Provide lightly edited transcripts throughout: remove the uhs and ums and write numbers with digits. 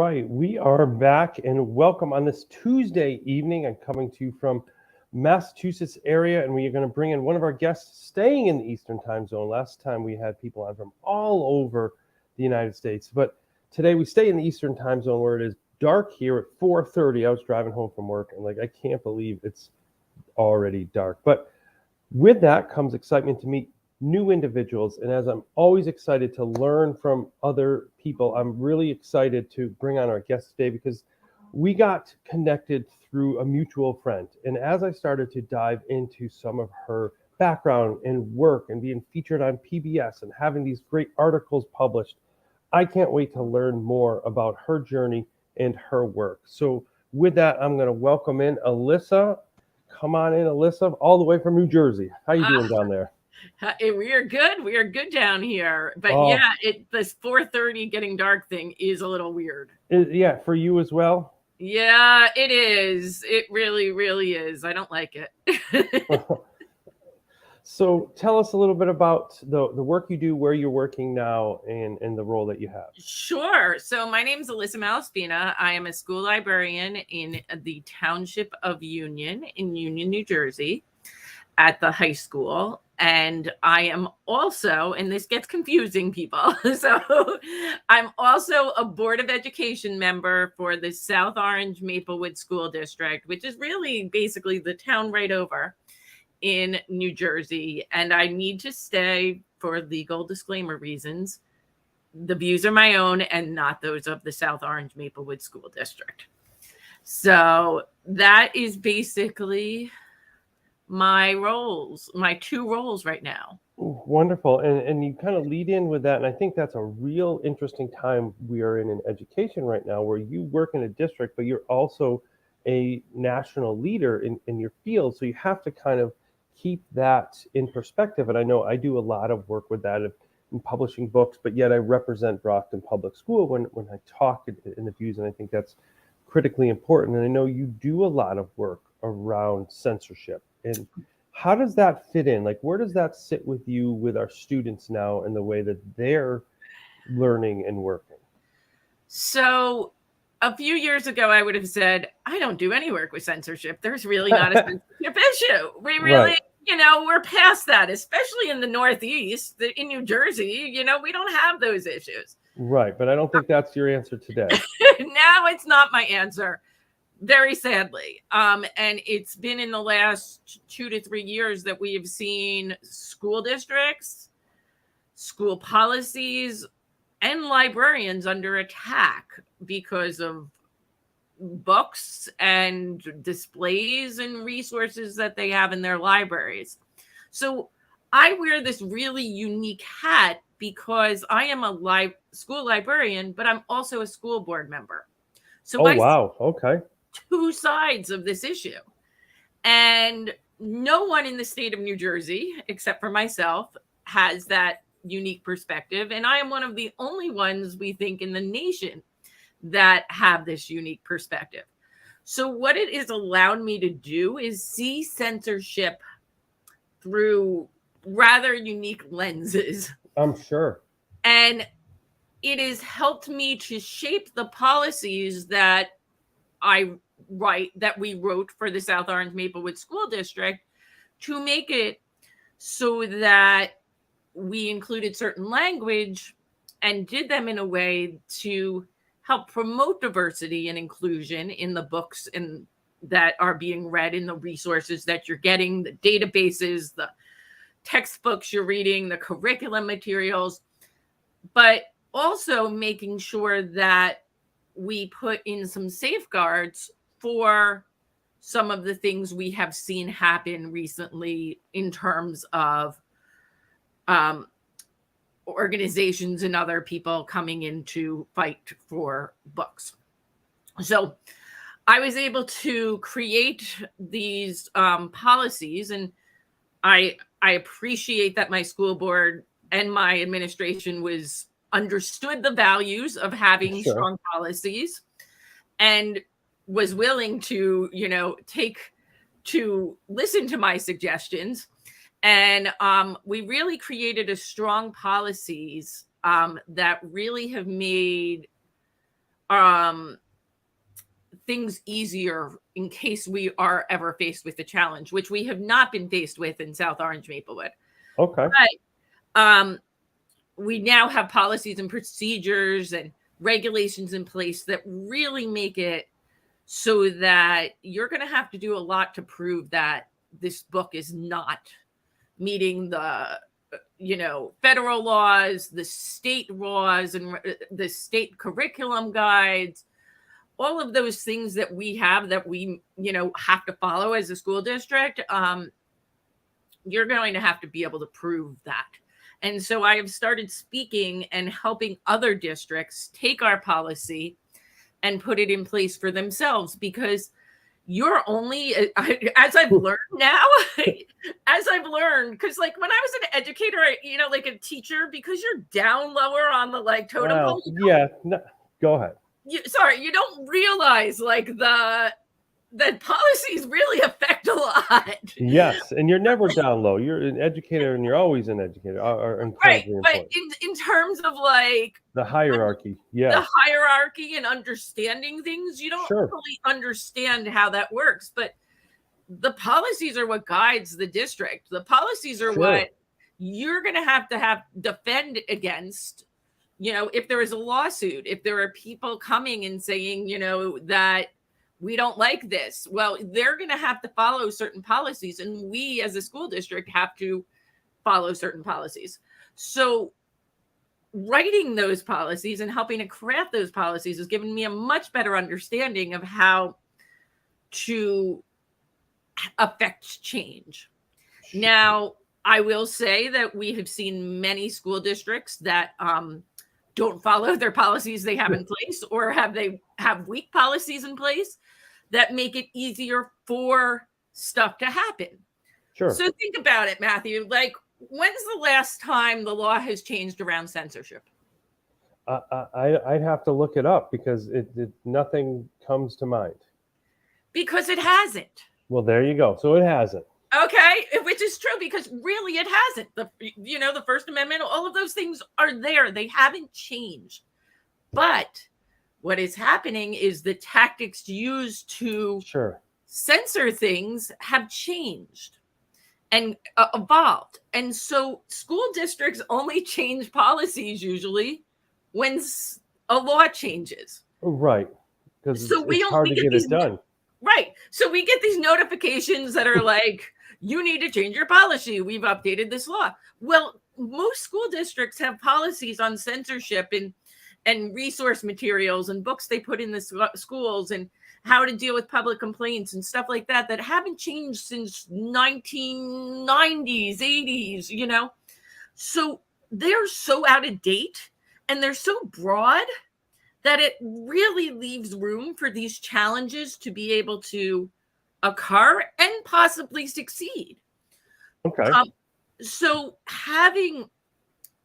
right, we are back and welcome on this Tuesday evening. I'm coming to you from Massachusetts area, and we are going to bring in one of our guests staying in the Eastern time zone. Last time we had people on from all over the United States, but today we stay in the Eastern time zone where it is dark here at 4:30. I was driving home from work and I can't believe it's already dark. But with that comes excitement to meet new individuals. And as I'm always excited to learn from other people, I'm really excited to bring on our guest today because we got connected through a mutual friend. And as I started to dive into some of her background and work and being featured on PBS and having these great articles published, I can't wait to learn more about her journey and her work. So with that, I'm going to welcome in Elissa. Come on in, Elissa, all the way from New Jersey. How you doing down there? We are good. We are good down here. But yeah, this 4:30 getting dark thing is a little weird. Yeah, for you as well? Yeah, it is. It really, really is. I don't like it. So tell us a little bit about the work you do, where you're working now, and the role that you have. Sure. So my name is Elissa Malespina. I am a school librarian in the Township of Union in Union, New Jersey at the high school. And I am also, and this gets confusing, people, so I'm also a Board of Education member for the South Orange Maplewood School District, which is really basically the town right over in New Jersey. And I need to stay for legal disclaimer reasons. The views are my own and not those of the South Orange Maplewood School District. So that is basically my two roles right now. Wonderful. And you kind of lead in with that. And I think that's a real interesting time we are in education right now, where you work in a district, but you're also a national leader in your field. So you have to kind of keep that in perspective. And I know I do a lot of work with that in publishing books, but yet I represent Brockton Public School when I talk in the views. And I think that's critically important. And I know you do a lot of work around censorship. And how does that fit in? Like, where does that sit with you, with our students now, and the way that they're learning and working? So a few years ago, I would have said, I don't do any work with censorship. There's really not a censorship issue. We really, right. We're past that, especially in the Northeast, in New Jersey, we don't have those issues. Right. But I don't think that's your answer today. Now it's not my answer. Very sadly. And it's been in the last 2 to 3 years that we have seen school districts, school policies, and librarians under attack because of books and displays and resources that they have in their libraries. So I wear this really unique hat because I am a school librarian, but I'm also a school board member. So wow. Okay. Two sides of this issue. And no one in the state of New Jersey, except for myself, has that unique perspective. And I am one of the only ones, we think, in the nation that have this unique perspective. So what it has allowed me to do is see censorship through rather unique lenses. I'm sure. And it has helped me to shape the policies that we wrote for the South Orange Maplewood School District to make it so that we included certain language and did them in a way to help promote diversity and inclusion in the books and that are being read, in the resources that you're getting, the databases, the textbooks you're reading, the curriculum materials, but also making sure that we put in some safeguards for some of the things we have seen happen recently in terms of organizations and other people coming in to fight for books. So I was able to create these policies, and I appreciate that my school board and my administration understood the values of having strong policies and was willing to, listen to my suggestions. And we really created a strong policies that really have made things easier in case we are ever faced with a challenge, which we have not been faced with in South Orange Maplewood. Okay. But we now have policies and procedures and regulations in place that really make it so that you're going to have to do a lot to prove that this book is not meeting the federal laws, the state laws, and the state curriculum guides, all of those things that we have that we have to follow as a school district. You're going to have to be able to prove that. And so I have started speaking and helping other districts take our policy and put it in place for themselves, because you're only, as I've learned now, because like when I was an educator, like a teacher, because you're down lower on the like totem pole. Yeah, no, go ahead. You don't realize like that policies really affect a lot. Yes, and you're never down low. You're an educator, and you're always an educator. Right, but in terms of like the hierarchy, the hierarchy and understanding things, you don't really understand how that works. But the policies are what guides the district. The policies are what you're going to have defend against. If there is a lawsuit, if there are people coming and saying, that we don't like this, well, they're going to have to follow certain policies, and we as a school district have to follow certain policies. So writing those policies and helping to craft those policies has given me a much better understanding of how to affect change. Now, I will say that we have seen many school districts that don't follow their policies they have in place, or have weak policies in place that make it easier for stuff to happen. Sure. So think about it, Matthew. Like, when's the last time the law has changed around censorship? I'd have to look it up, because nothing comes to mind. Because it hasn't. Well, there you go. So it hasn't. Okay, which is true, because really it hasn't. The First Amendment, all of those things are there. They haven't changed. But what is happening is the tactics used to censor things have changed and evolved. And so school districts only change policies usually when a law changes. Right. Because it's hard to get it done. Right. So we get these notifications that are like, you need to change your policy. We've updated this law. Well, most school districts have policies on censorship and resource materials and books they put in the schools and how to deal with public complaints and stuff like that haven't changed since 1990s, 80s, So they're so out of date and they're so broad that it really leaves room for these challenges to be able to occur and possibly succeed. Okay. So having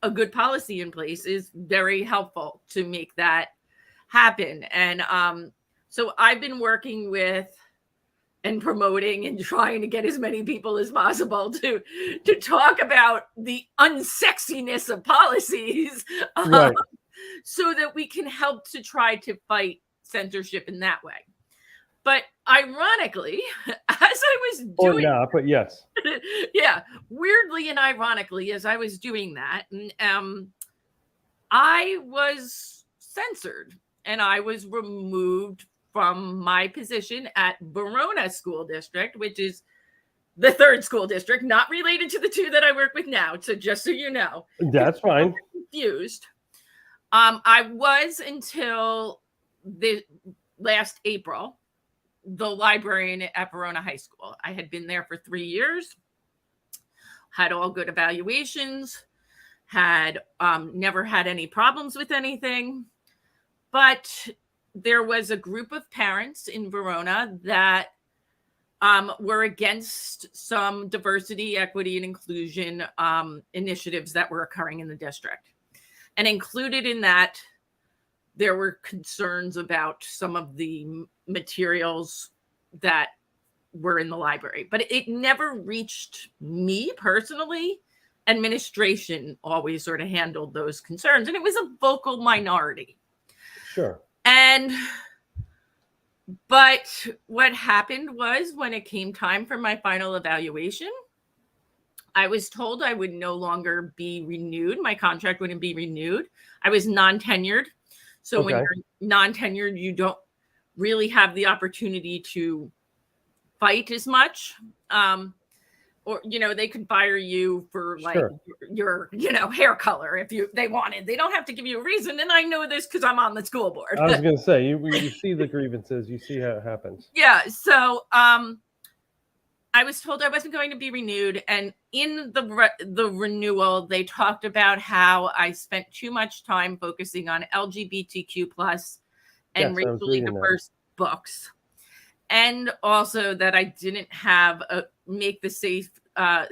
a good policy in place is very helpful to make that happen. And so I've been working with and promoting and trying to get as many people as possible to talk about the unsexiness of policies, so that we can help to try to fight censorship in that way. But ironically, as I was doing, or not, but yes, weirdly and ironically, as I was doing that, I was censored and I was removed from my position at Verona School District, which is the third school district, not related to the two that I work with now. So just so you know, that's fine. Confused. I was until the last April the librarian at Verona High School. I had been there for 3 years, had all good evaluations, had never had any problems with anything. But there was a group of parents in Verona that were against some diversity, equity, and inclusion initiatives that were occurring in the district. And included in that, there were concerns about some of the materials that were in the library. But it never reached me personally. Administration always sort of handled those concerns. And it was a vocal minority. Sure. But what happened was, when it came time for my final evaluation, I was told I would no longer be renewed. My contract wouldn't be renewed. I was non-tenured. So when you're non-tenured, you don't really have the opportunity to fight as much. Or, they could fire you for like your, hair color if they wanted. They don't have to give you a reason. And I know this because I'm on the school board. I was going to say, you see the grievances, you see how it happens. Yeah. So, I was told I wasn't going to be renewed. And in the renewal, they talked about how I spent too much time focusing on LGBTQ plus and racially diverse books. And also that I didn't have make the safe a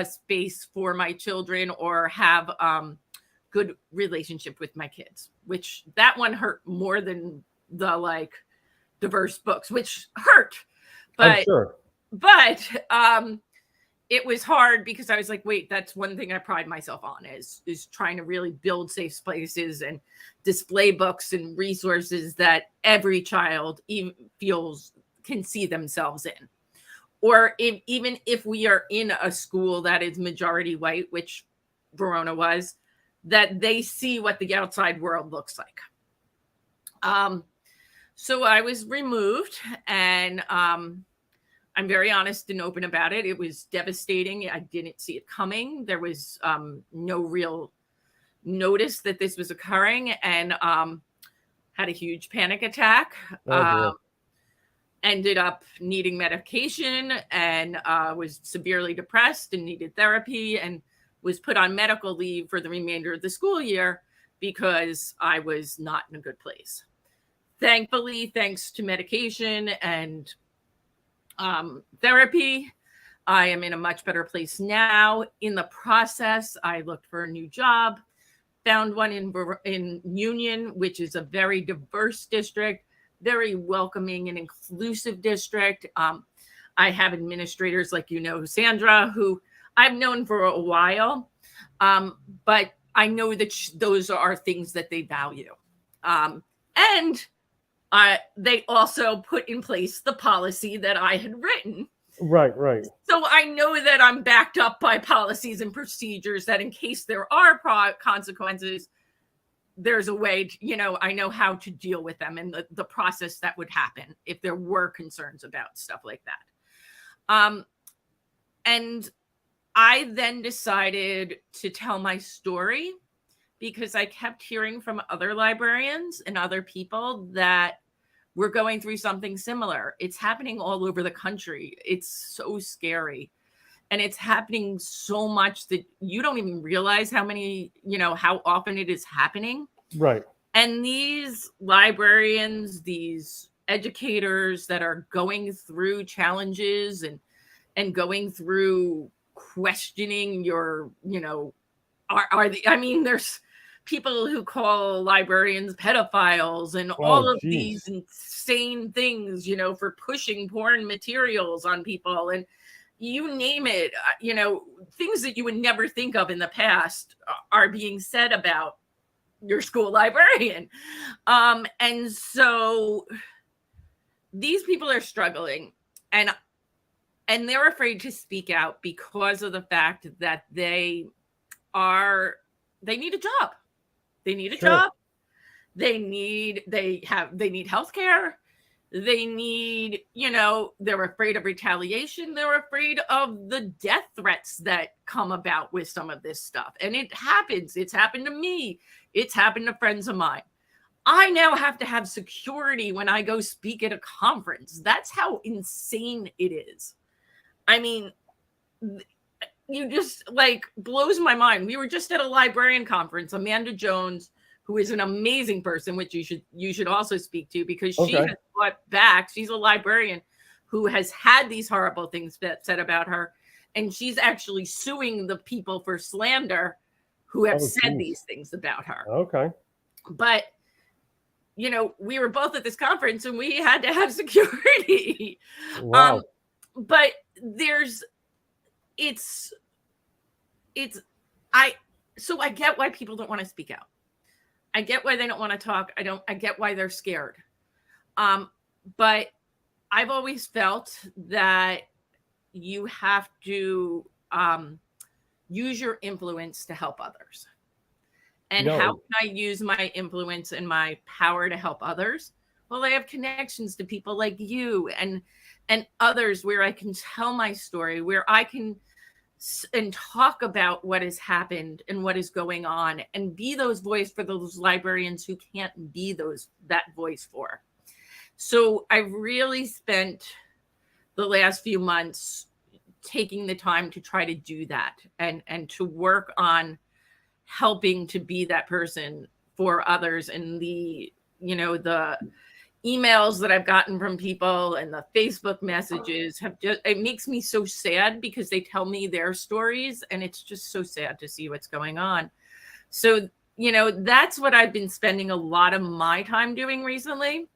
space for my children, or have good relationship with my kids, which that one hurt more than the like diverse books, which hurt. But I'm sure. But it was hard because I was like, wait, that's one thing I pride myself on is trying to really build safe spaces and display books and resources that every child can see themselves in. Or even if we are in a school that is majority white, which Verona was, that they see what the outside world looks like. So I was removed, and I'm very honest and open about it. It was devastating. I didn't see it coming. There was no real notice that this was occurring, and had a huge panic attack. Ended up needing medication, and was severely depressed and needed therapy, and was put on medical leave for the remainder of the school year because I was not in a good place. Thankfully, thanks to medication and therapy, I am in a much better place now. In the process, I looked for a new job, found one in Union, which is a very diverse district, very welcoming and inclusive district. I have administrators like, Sandra, who I've known for a while, but I know that those are things that they value. And they also put in place the policy that I had written. Right. So I know that I'm backed up by policies and procedures that in case there are consequences, there's a way to, I know how to deal with them and the process that would happen if there were concerns about stuff like that. And I then decided to tell my story because I kept hearing from other librarians and other people that we're going through something similar. It's happening all over the country. It's so scary. And it's happening so much that you don't even realize how often it is happening. Right. And these librarians, these educators that are going through challenges and going through questioning your, there's people who call librarians pedophiles and all of these insane things, for pushing porn materials on people and you name it, things that you would never think of in the past are being said about your school librarian. And so these people are struggling and they're afraid to speak out because of the fact that they need a job. They need a job. They need healthcare. They need, they're afraid of retaliation. They're afraid of the death threats that come about with some of this stuff. And it happens. It's happened to me. It's happened to friends of mine. I now have to have security when I go speak at a conference. That's how insane it is. I mean, you just blows my mind. We were just at a librarian conference. Amanda Jones, who is an amazing person, which you should also speak to because she has fought back. She's a librarian who has had these horrible things said about her. And she's actually suing the people for slander who have said these things about her. Okay. But, we were both at this conference and we had to have security. Wow. But I get why people don't want to speak out. I get why they don't want to talk. I get why they're scared. But I've always felt that you have to use your influence to help others. And how can I use my influence and my power to help others? Well, I have connections to people like you and others where I can tell my story, where I can and talk about what has happened and what is going on, and be those voice for those librarians who can't be that voice for. So I've really spent the last few months taking the time to try to do that and to work on helping to be that person for others. And the emails that I've gotten from people and the Facebook messages it makes me so sad, because they tell me their stories and it's just so sad to see what's going on. So, that's what I've been spending a lot of my time doing recently,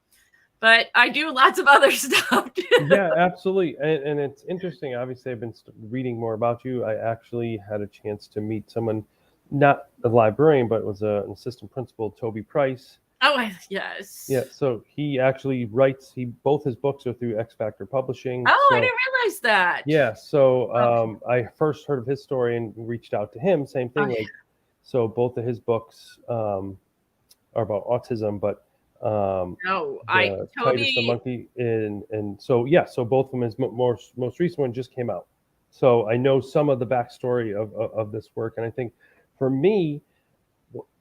but I do lots of other stuff too. Yeah, absolutely. And it's interesting. Obviously, I've been reading more about you. I actually had a chance to meet someone, not a librarian, but was an assistant principal, Toby Price. Oh, yes. Yeah, so he actually writes, both his books are through X Factor Publishing. Oh, so, I didn't realize that. Yeah, so I first heard of his story and reached out to him. Same thing. So both of his books are about autism, but Titus the Monkey, and so so both of them, his most recent one just came out. So I know some of the backstory of this work, and I think for me,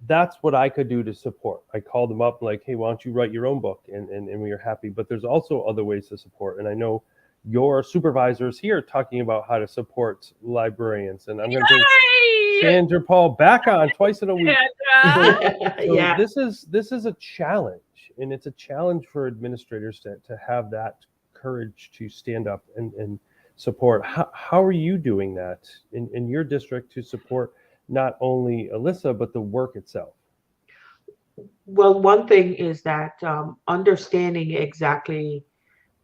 that's what I could do to support. I called them up like, hey, why don't you write your own book? And we are happy. But there's also other ways to support. And I know your supervisors here talking about how to support librarians. And I'm going to bring Sandra Paul back on twice in a week. So this is a challenge. And it's a challenge for administrators to have that courage to stand up and support. How are you doing that in your district to support not only Elissa, but the work itself? Well, one thing is that understanding exactly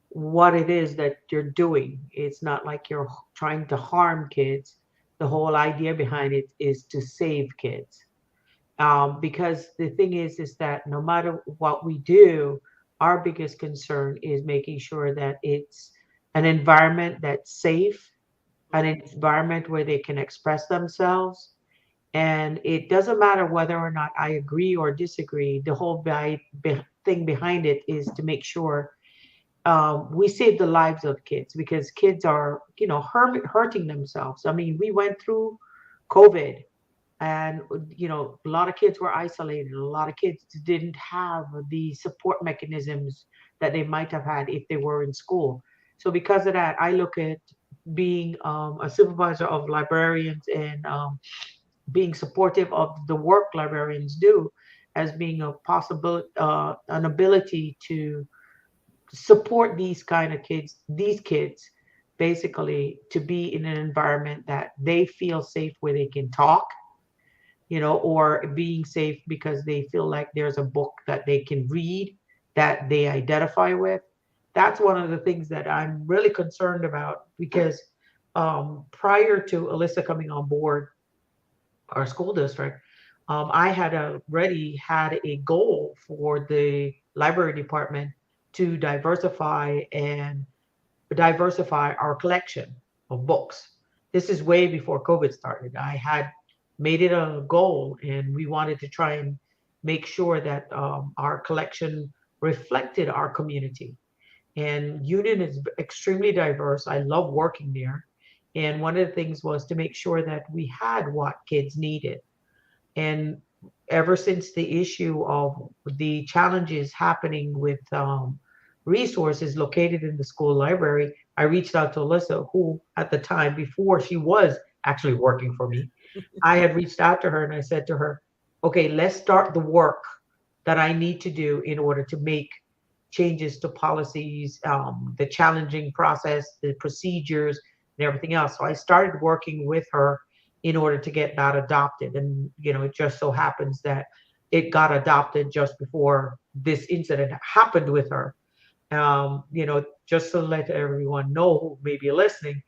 what it is that you're doing. It's not like you're trying to harm kids. The whole idea behind it is to save kids. Because the thing is that no matter what we do, our biggest concern is making sure that it's an environment that's safe, an environment where they can express themselves. And it doesn't matter whether or not I agree or disagree. The whole thing behind it is to make sure we save the lives of kids, because kids are, hurting themselves. I mean, we went through COVID, and, a lot of kids were isolated. A lot of kids didn't have the support mechanisms that they might have had if they were in school. So because of that, I look at being a supervisor of librarians and being supportive of the work librarians do as being a possible, an ability to support these kind of kids, basically to be in an environment that they feel safe, where they can talk, or being safe because they feel like there's a book that they can read that they identify with. That's one of the things that I'm really concerned about, because prior to Elissa coming on board our school district, I had already had a goal for the library department to diversify our collection of books. This is way before COVID started. I had made it a goal, and we wanted to try and make sure that our collection reflected our community. And Union is extremely diverse. I love working there. And one of the things was to make sure that we had what kids needed. And ever since the issue of the challenges happening with resources located in the school library, I reached out to Elissa, who at the time, before she was actually working for me, I had reached out to her and I said to her, okay, let's start the work that I need to do in order to make changes to policies, the challenging process, the procedures, and everything else. So I started working with her in order to get that adopted. And, it just so happens that it got adopted just before this incident happened with her. Just to let everyone know who may be listening,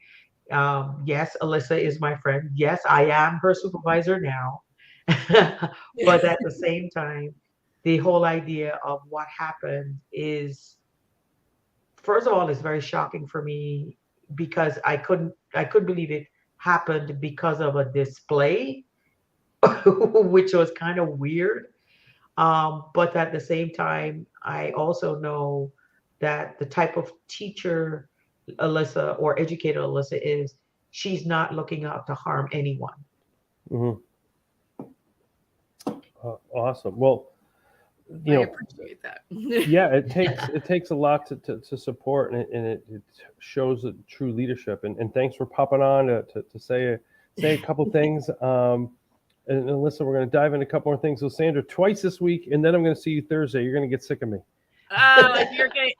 yes, Elissa is my friend. Yes, I am her supervisor now. But at the same time, the whole idea of what happened is, first of all, it's very shocking for me because I couldn't believe it happened because of a display, which was kind of weird. But at the same time, I also know that the type of teacher Elissa or educator Elissa is, she's not looking out to harm anyone. Mhm. Awesome. Well, I appreciate that. yeah, it takes a lot to support, and it shows a true leadership. And thanks for popping on to say a couple things. And Elissa, we're going to dive into a couple more things. So Sandra, twice this week, and then I'm going to see you Thursday. You're going to get sick of me. Oh,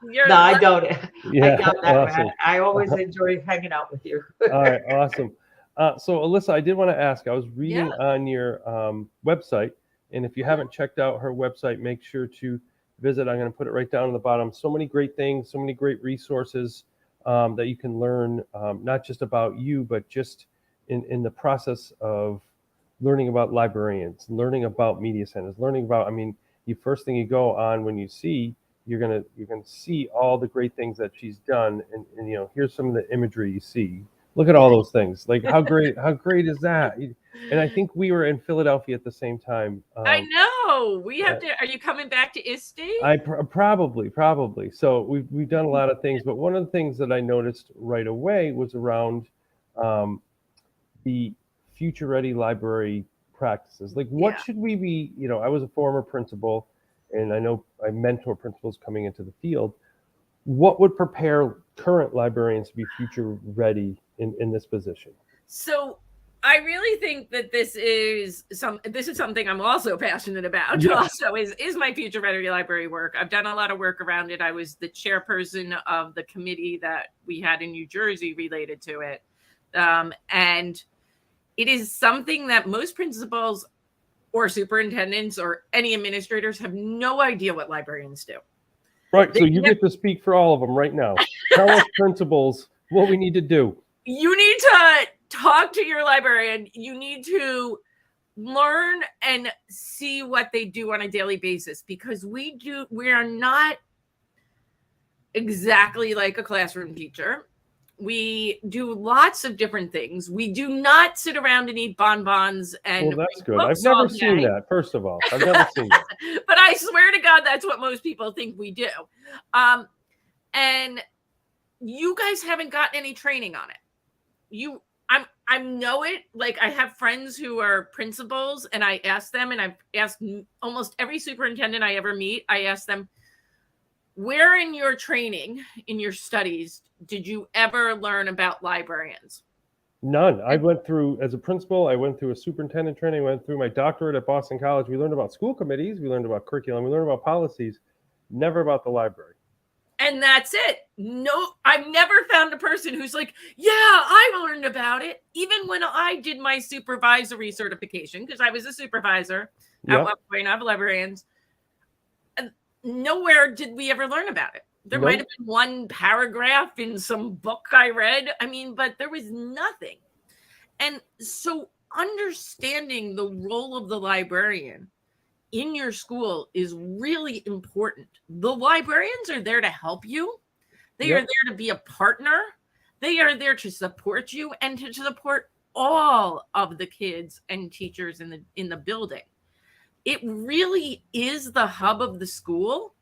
you're No, I don't. Yeah, I got that, awesome. man. I always enjoy hanging out with you. All right, awesome. So Elissa, I did want to ask, I was reading on your website, and if you haven't checked out her website, make sure to visit. I'm going to put it right down on the bottom. So many great things, so many great resources that you can learn, not just about you, but just in the process of learning about librarians, learning about media centers, learning about, I mean, the first thing you go on when you see, you're gonna see all the great things that she's done, and here's some of the imagery you see. Look at all those things. Like how great is that? And I think we were in Philadelphia at the same time. I know. We have to. Are you coming back to ISTE? I probably. So we've done a lot of things, but one of the things that I noticed right away was around the future ready library practices. Like what should we be, I was a former principal, and I know I mentor principals coming into the field. What would prepare current librarians to be future ready in this position? So I really think that this is something I'm also passionate about. Yeah. Also is my future ready library work. I've done a lot of work around it. I was the chairperson of the committee that we had in New Jersey related to it. And it is something that most principals or superintendents or any administrators have no idea what librarians do. Right. So you get to speak for all of them right now. Tell us, principals, what we need to do. You need to talk to your librarian. You need to learn and see what they do on a daily basis, because we are not exactly like a classroom teacher. We do lots of different things. We do not sit around and eat bonbons and well, that's good. I've never seen that. First of all, I've never seen that. But I swear to God, that's what most people think we do. And you guys haven't gotten any training on it. I know it. Like, I have friends who are principals, and I ask them, and I've asked almost every superintendent I ever meet, I ask them, where in your training, in your studies, did you ever learn about librarians? None. I went through, as a principal, I went through a superintendent training, went through my doctorate at Boston College. We learned about school committees, we learned about curriculum, we learned about policies, never about the library. And that's it. No, I've never found a person who's like, yeah, I learned about it. Even when I did my supervisory certification, because I was a supervisor at one point of librarians, nowhere did we ever learn about it. There might have been one paragraph in some book I read. I mean, but there was nothing. And so understanding the role of the librarian in your school is really important. The librarians are there to help you. They are there to be a partner. They are there to support you and to support all of the kids and teachers in the building. It really is the hub of the school.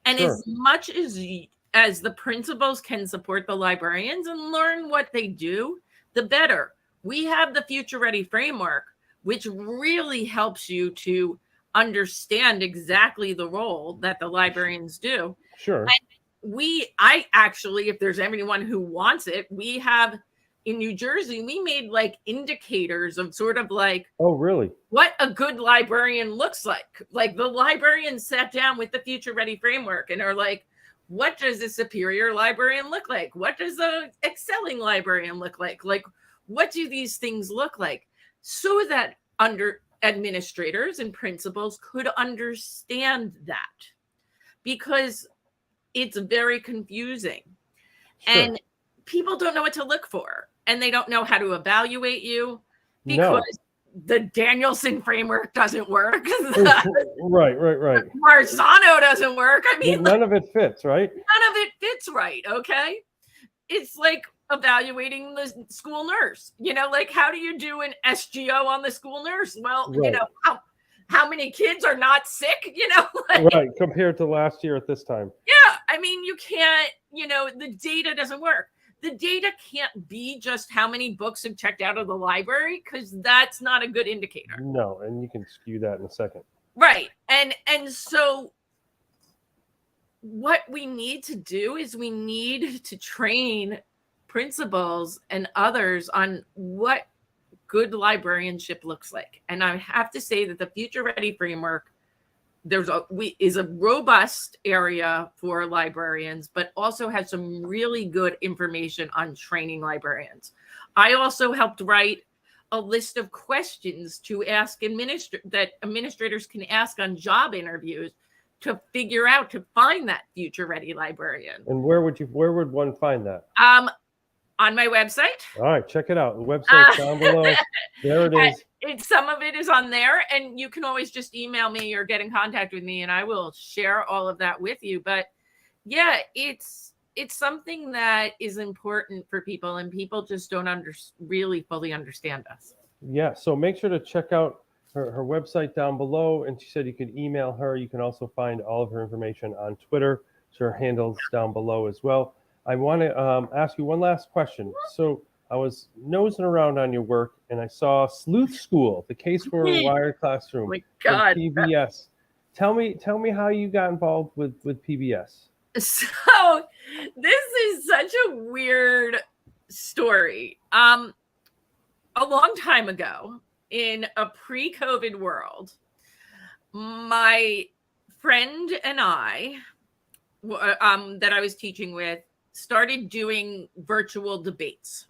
And as much as the principals can support the librarians and learn what they do, the better. We have the Future Ready framework, which really helps you to understand exactly the role that the librarians do. Sure. And I actually, if there's anyone who wants it, we have in New Jersey, we made like indicators of sort of like, oh, really? What a good librarian looks like. Like the librarians sat down with the Future Ready framework and are like, what does a superior librarian look like? What does a excelling librarian look like? Like, what do these things look like? So that administrators and principals could understand that, because it's very confusing. And people don't know what to look for, and they don't know how to evaluate you, because the Danielson framework doesn't work. Right. Marzano doesn't work. I mean, none of it fits, right? None of it fits right. Okay. It's like evaluating the school nurse. Like, how do you do an SGO on the school nurse? Well, Right. How many kids are not sick? Right, compared to last year at this time. Yeah, I mean, you can't. The data doesn't work. The data can't be just how many books have checked out of the library, because that's not a good indicator. No, and you can skew that in a second. Right, and so what we need to do is we need to train principals and others on what good librarianship looks like. And I have to say that the Future Ready framework is a robust area for librarians, but also has some really good information on training librarians. I also helped write a list of questions to ask that administrators can ask on job interviews to figure out, to find that future ready librarian. And where would one find that? On my website. All right, check it out. The website's down below. There it is. Some of it is on there, and you can always just email me or get in contact with me, and I will share all of that with you. But yeah, it's something that is important for people, and people just don't really fully understand us. Yeah, so make sure to check out her website down below, and she said you could email her. You can also find all of her information on Twitter. So her handle's down below as well. I want to ask you one last question. So I was nosing around on your work, and I saw Sleuth School, the case for a wired classroom. Oh my God. PBS. Tell me how you got involved with PBS. So this is such a weird story. A long time ago, in a pre-COVID world, my friend and I, that I was teaching with, started doing virtual debates.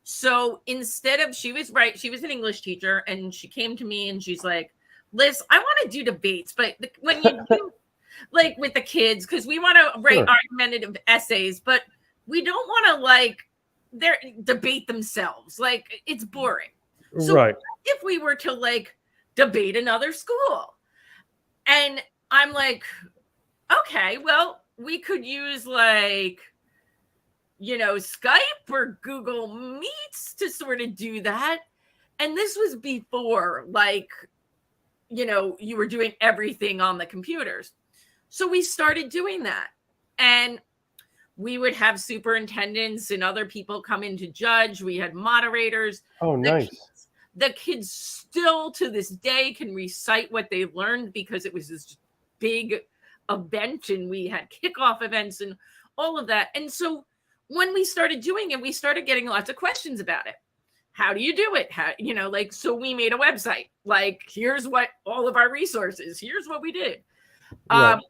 So instead of, she was an English teacher, and she came to me and she's like, Liz, I want to do debates, but when you do, like with the kids, because we want to write argumentative essays, but we don't want to debate themselves. Like, it's boring. So right. If we were to debate another school, and I'm like, okay, well, we could use Skype or Google Meets to sort of do that. And this was before you were doing everything on the computers. So we started doing that, and we would have superintendents and other people come in to judge. We had moderators. Oh, nice. The kids still to this day can recite what they learned, because it was this big event, and we had kickoff events and all of that. And so when we started doing it, we started getting lots of questions about it. How do you do it? So we made a website. Here's what all of our resources, here's what we did. Right.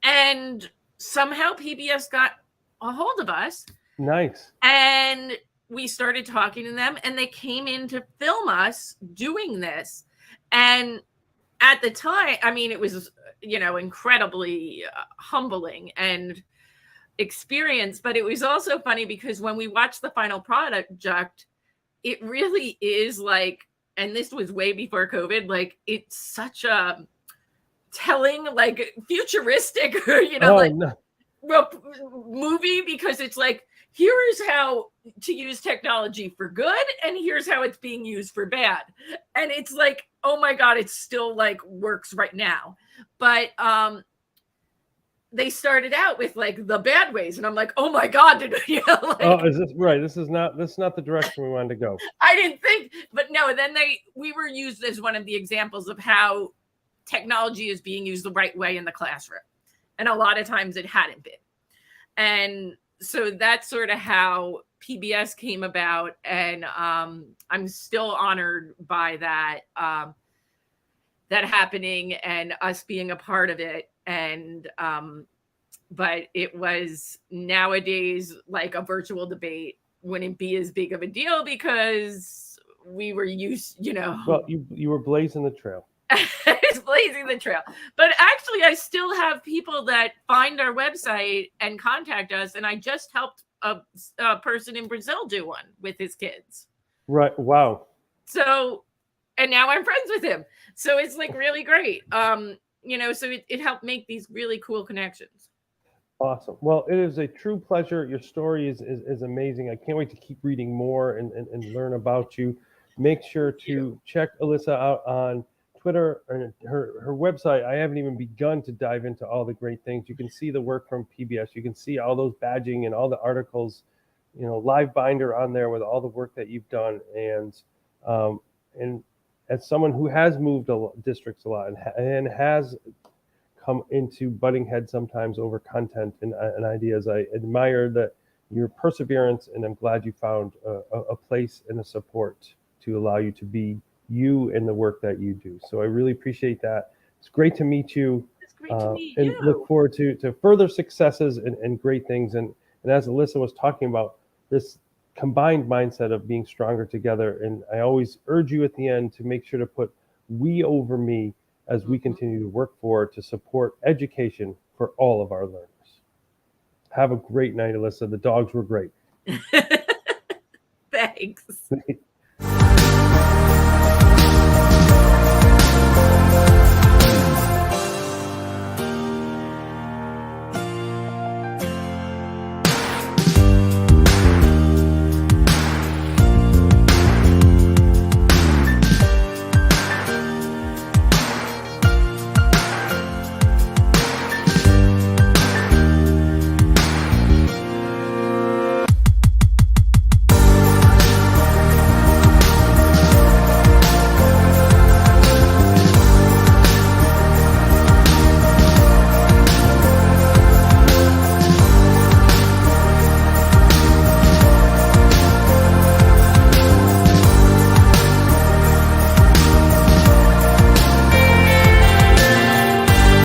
And somehow PBS got a hold of us. Nice. And we started talking to them, and they came in to film us doing this. And at the time, I mean, it was, incredibly humbling and experience, but it was also funny because when we watched the final product, it really is and this was way before COVID, it's such a telling, futuristic, movie, because it's here is how to use technology for good, and here's how it's being used for bad. And it's oh my God, it still works right now. But they started out with the bad ways, and I'm oh my God, is this right? This is not the direction we wanted to go. I didn't think, but no, then we were used as one of the examples of how technology is being used the right way in the classroom. And a lot of times it hadn't been. And so that's sort of how PBS came about. And I'm still honored by that happening and us being a part of it. And but it was, nowadays, a virtual debate wouldn't be as big of a deal, because we were used, Well, you were blazing the trail. It's blazing the trail. But actually, I still have people that find our website and contact us, and I just helped a person in Brazil do one with his kids. Right. Wow. So and now I'm friends with him. So it's like really great. You know, so it helped make these really cool connections. Awesome. Well, it is a true pleasure. Your story is amazing. I can't wait to keep reading more and learn about you. Make sure to check Elissa out on Twitter and her website. I haven't even begun to dive into all the great things. You can see the work from PBS. You can see all those badging and all the articles, you know, live binder on there with all the work that you've done. And as someone who has moved districts a lot and has come into butting heads sometimes over content and ideas, I admire that your perseverance, and I'm glad you found a place and a support to allow you to be you in the work that you do. So I really appreciate that. It's great to meet you. It's great to meet and you. Look forward to further successes and great things. And as Elissa was talking about, this combined mindset of being stronger together. And I always urge you at the end to make sure to put we over me as we continue to work forward to support education for all of our learners. Have a great night, Elissa. The dogs were great. Thanks.